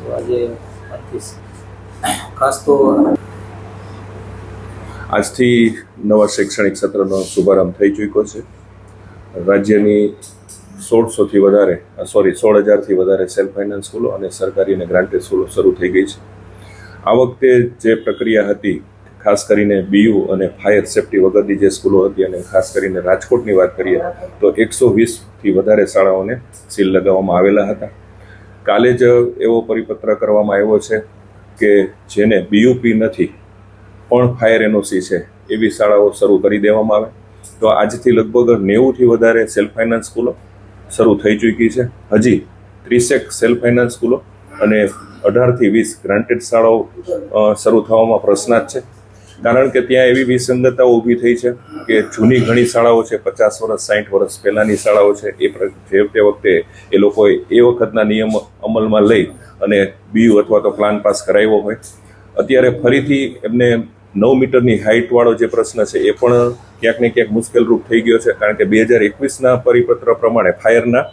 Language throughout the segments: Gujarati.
તો આજે ખાસ તો આજથી નવા શૈક્ષણિક સત્રનો શુભારંભ થઈ ચૂક્યો છે. રાજ્યની 16,000થી વધારે સેલ્ફ ફાઇનાન્સ સ્કૂલો અને સરકારી અને ગ્રાન્ટેડ સ્કૂલો શરૂ થઈ ગઈ છે. આ વખતે જે પ્રક્રિયા હતી, ખાસ કરીને બીયુ અને ફાયર સેફટી વગરની જે સ્કૂલો હતી, અને ખાસ કરીને રાજકોટની વાત કરીએ તો 120થી વધારે શાળાઓને સીલ લગાવવામાં આવેલા હતા. કાલે જ એવો પરિપત્ર કરવામાં આવ્યો છે કે જેને બીયુપી નથી પણ ફાયર એનઓસી છે એવી શાળાઓ શરૂ કરી દેવામાં આવે. તો આજથી લગભગ 90થી વધારે સેલ્ફ ફાઇનાન્સ સ્કૂલો શરૂ થઈ ચૂકી છે. હજી 30 સેલ્ફ ફાઇનાન્સ સ્કૂલો અને 18થી 20 ગ્રાન્ટેડ શાળાઓ શરૂ થવામાં પ્રશ્નાર્થ છે. કારણ કે ત્યાં એવી વિસંગતતાઓ ઊભી થઈ છે કે જૂની ઘણી શાળાઓ છે, 50 વર્ષ 60 વર્ષ પહેલાંની શાળાઓ છે, જે તે વખતે એ લોકોએ એ વખતના નિયમ અમલમાં લઈ અને બીયુ અથવા તો પ્લાન પાસ કરાવ્યો હોય. અત્યારે ફરીથી એમને 9 મીટરની હાઇટવાળો જે પ્રશ્ન છે એ પણ ક્યાંક ને ક્યાંક મુશ્કેલરૂપ થઈ ગયો છે. કારણ કે 2021ના પરિપત્ર પ્રમાણે ફાયરના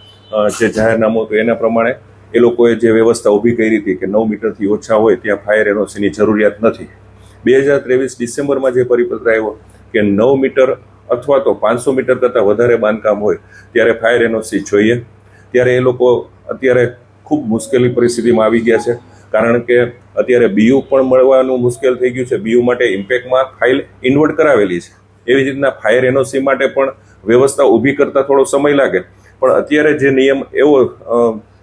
જે જાહેરનામું હતું એના પ્રમાણે એ લોકોએ જે વ્યવસ્થા ઊભી કરી હતી કે 9 મીટરથી ઓછા હોય ત્યાં ફાયર એનઓસીની જરૂરિયાત નથી. 2023 ડિસેમ્બરમાં જે પરિપત્ર આવ્યો કે 9 મીટર અથવા તો 500 મીટર કરતાં વધારે બાંધકામ હોય ત્યારે ફાયર એનઓસી જોઈએ. ત્યારે એ લોકો અત્યારે ખૂબ મુશ્કેલી પરિસ્થિતિમાં આવી ગયા છે. કારણ કે અત્યારે બીયુ પણ મળવાનું મુશ્કેલ થઈ ગયું છે. બીયુ માટે ઇમ્પેક્ટમાં ફાઇલ ઇન્વર્ટ કરાવેલી છે. એવી જ રીતના ફાયર એનઓસી માટે પણ વ્યવસ્થા ઊભી કરતાં થોડો સમય લાગે. પણ અત્યારે જે નિયમ એવો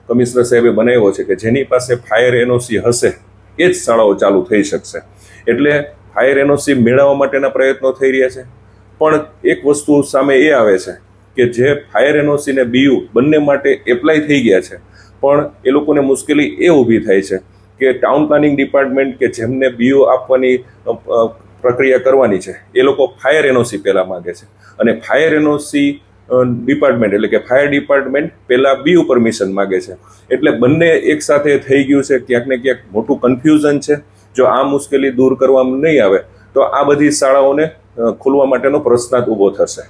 કમિશનર સાહેબે બનાવ્યો છે કે જેની પાસે ફાયર એનઓસી હશે એ જ શાળાઓ ચાલુ થઈ શકશે. એટલે ફાયર એનઓસી મેળવવા માટેના પ્રયત્નો થઈ રહ્યા છે. પણ એક વસ્તુ સામે એ આવે છે કે જે ફાયર એનઓસી ને બીયુ બંને માટે એપ્લાય થઈ ગયા છે, પણ એ લોકોને મુશ્કેલી એ ઊભી થાય છે કે ટાઉન પ્લાનિંગ ડિપાર્ટમેન્ટ કે જેમને બીયુ આપવાની પ્રક્રિયા કરવાની છે એ લોકો ફાયર એનઓસી પહેલાં માગે છે, અને ફાયર એનઓસી ડિપાર્ટમેન્ટ એટલે કે ફાયર ડિપાર્ટમેન્ટ પહેલાં બીયુ પરમિશન માગે છે. એટલે બંને એકસાથે થઈ ગયું છે. ક્યાંક ને ક્યાંક મોટું કન્ફ્યુઝન છે. જો આ મુશ્કેલી દૂર કરવામાં નહીં આવે તો આ બધી શાળાઓને ખોલવા માટેનો પ્રશ્નાર્થ ઊભો થશે.